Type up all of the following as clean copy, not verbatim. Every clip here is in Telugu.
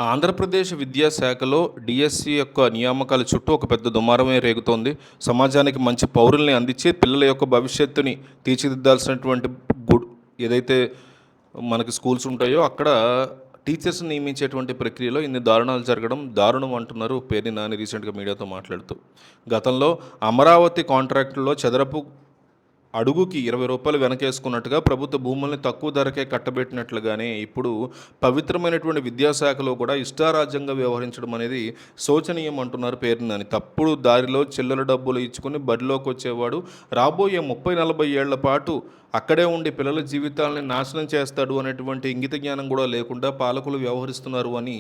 ఆంధ్రప్రదేశ్ విద్యాశాఖలో డిఎస్సి యొక్క నియామకాల చుట్టూ ఒక పెద్ద దుమారమే రేగుతోంది. సమాజానికి మంచి పౌరుల్ని అందించి పిల్లల యొక్క భవిష్యత్తుని తీర్చిదిద్దాల్సినటువంటి గుడ్ ఏదైతే మనకి స్కూల్స్ ఉంటాయో అక్కడ టీచర్స్ని నియమించేటువంటి ప్రక్రియలో ఇన్ని దారుణాలు జరగడం దారుణం అంటున్నారు పేర్ని నాని రీసెంట్గా మీడియాతో మాట్లాడుతూ. గతంలో అమరావతి కాంట్రాక్టుల్లో చదరపు అడుగుకి రూ. 20 వెనకేసుకున్నట్టుగా ప్రభుత్వ భూముల్ని తక్కువ ధరకే కట్టబెట్టినట్లుగానే ఇప్పుడు పవిత్రమైనటువంటి విద్యాశాఖలో కూడా ఇష్టారాజ్యంగా వ్యవహరించడం అనేది శోచనీయం అంటున్నారు పేరునని. తప్పుడు దారిలో చిల్లర డబ్బులు ఇచ్చుకుని బడిలోకి వచ్చేవాడు రాబోయే 30-40 ఏళ్ల పాటు అక్కడే ఉండి పిల్లల జీవితాలని నాశనం చేస్తాడు అనేటువంటి ఇంగిత జ్ఞానం కూడా లేకుండా పాలకులు వ్యవహరిస్తున్నారు అని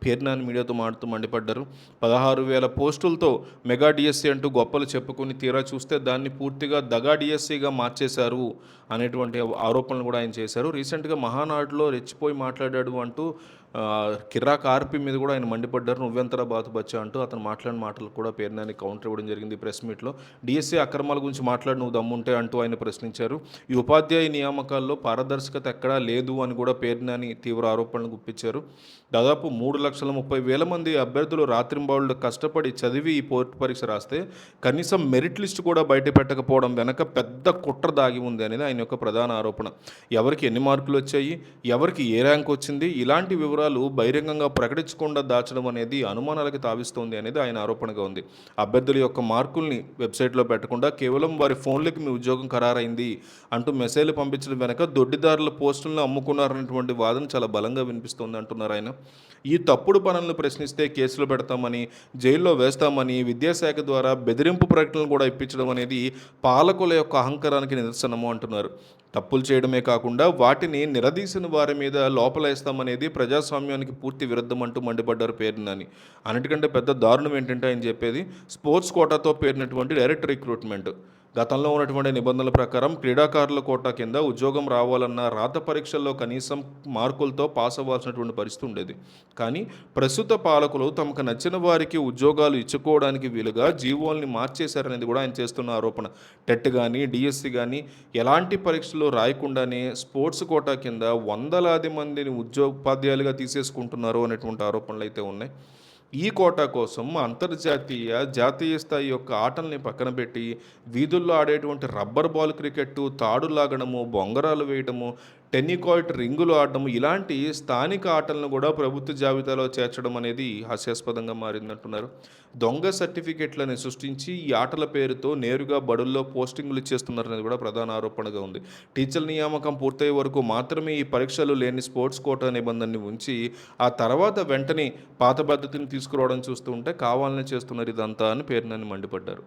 పేర్నాని మీడియాతో మండిపడ్డారు. 16,000 పోస్టులతో మెగా డిఎస్సి అంటూ గొప్పలు చెప్పుకుని తీరా చూస్తే దాన్ని పూర్తిగా దగా డిఎస్సిగా మార్చేశారు అనేటువంటి ఆరోపణలు కూడా ఆయన చేశారు. రీసెంట్గా మహానాడులో రెచ్చిపోయి మాట్లాడాడు అంటూ కిరాక్ ఆర్పి మీద కూడా ఆయన మండిపడ్డారు. నువ్వెంతరా బాతు బచ్చా అంటూ అతను మాట్లాడిన మాటలు కూడా పేర్నాని కౌంటర్ ఇవ్వడం జరిగింది ప్రెస్ మీట్లో. డిఎస్సి అక్రమాల గురించి మాట్లాడి నువ్వు దమ్ముంటే అంటూ ఆయన ప్రశ్నించారు. ఈ ఉపాధ్యాయ నియామకాల్లో పారదర్శకత ఎక్కడా లేదు అని కూడా పేర్నాని తీవ్ర ఆరోపణలు గుప్పించారు. దాదాపు 3,30,000 మంది అభ్యర్థులు రాత్రింబావుళ్ళు కష్టపడి చదివి ఈ పోర్టు పరీక్ష రాస్తే కనీసం మెరిట్ లిస్ట్ కూడా బయట పెట్టకపోవడం వెనక పెద్ద కుట్ర దాగి ఉంది అనేది ఆయన యొక్క ప్రధాన ఆరోపణ. ఎవరికి ఎన్ని మార్కులు వచ్చాయి, ఎవరికి ఏ ర్యాంక్ వచ్చింది, ఇలాంటి వివరాలు బహిరంగంగా ప్రకటించకుండా దాచడం అనేది అనుమానాలకి తావిస్తోంది అనేది ఆయన ఆరోపణగా ఉంది. అభ్యర్థుల యొక్క మార్కుల్ని వెబ్సైట్లో పెట్టకుండా కేవలం వారి ఫోన్లకి మీ ఉద్యోగం ఖరారైంది అంటూ మెసేజ్లు పంపించడం వెనక దొడ్డిదారుల పోస్టులను అమ్ముకున్నారనేటువంటి వాదన చాలా బలంగా వినిపిస్తోంది అంటున్నారు ఆయన. ఈ తప్పుడు పనులను ప్రశ్నిస్తే కేసులు పెడతామని, జైల్లో వేస్తామని విద్యాశాఖ ద్వారా బెదిరింపు ప్రకటనలు కూడా ఇప్పించడం అనేది పాలకుల యొక్క అహంకారానికి నిదర్శనము అంటున్నారు. తప్పులు చేయడమే కాకుండా వాటిని నిలదీసిన వారి మీద లోపలేస్తామనేది ప్రజాస్వామ్యానికి పూర్తి విరుద్ధం అంటూ మండిపడ్డారు పేర్నాని. అన్నిటికంటే పెద్ద దారుణం ఏంటంటే ఆయన చెప్పేది స్పోర్ట్స్ కోటాతో పేరినటువంటి డైరెక్ట్ రిక్రూట్మెంట్. గతంలో ఉన్నటువంటి నిబంధనల ప్రకారం క్రీడాకారుల కోటా కింద ఉద్యోగం రావాలన్న రాత పరీక్షల్లో కనీసం మార్కులతో పాస్ అవ్వాల్సినటువంటి పరిస్థితి ఉండేది. కానీ ప్రస్తుత పాలకులు తమకు నచ్చిన వారికి ఉద్యోగాలు ఇచ్చుకోవడానికి వీలుగా జీవోల్ని మార్చేశారనేది కూడా ఆయన చేస్తున్న ఆరోపణ. టెట్ కానీ డిఎస్సి కానీ ఎలాంటి పరీక్షలు రాయకుండానే స్పోర్ట్స్ కోటా కింద వందలాది మందిని ఉపాధ్యాయులుగా తీసేసుకుంటున్నారు అనేటువంటి ఆరోపణలు అయితే ఉన్నాయి. ఈ కోటా కోసం అంతర్జాతీయ జాతీయ స్థాయి యొక్క ఆటల్ని పక్కన పెట్టి వీధుల్లో ఆడేటువంటి రబ్బర్ బాల్ క్రికెట్టు, తాడు లాగడము, బొంగరాలు వేయడము, టెన్నికాయిట్ రింగులు ఆడడము ఇలాంటి స్థానిక ఆటలను కూడా ప్రభుత్వ జాబితాలో చేర్చడం అనేది హాస్యాస్పదంగా మారిందంటున్నారు. దొంగ సర్టిఫికెట్లను సృష్టించి ఈ ఆటల పేరుతో నేరుగా బడుల్లో పోస్టింగులు ఇచ్చేస్తున్నారనేది కూడా ప్రధాన ఆరోపణగా ఉంది. టీచర్ల నియామకం పూర్తయ్యే వరకు మాత్రమే ఈ పరీక్షలు లేని స్పోర్ట్స్ కోటా నిబంధనని ఉంచి ఆ తర్వాత వెంటనే పాత పద్ధతిని తీసుకురావడం చూస్తూ ఉంటే కావాలనే చేస్తున్నారు ఇదంతా అని పేర్నాని మండిపడ్డారు.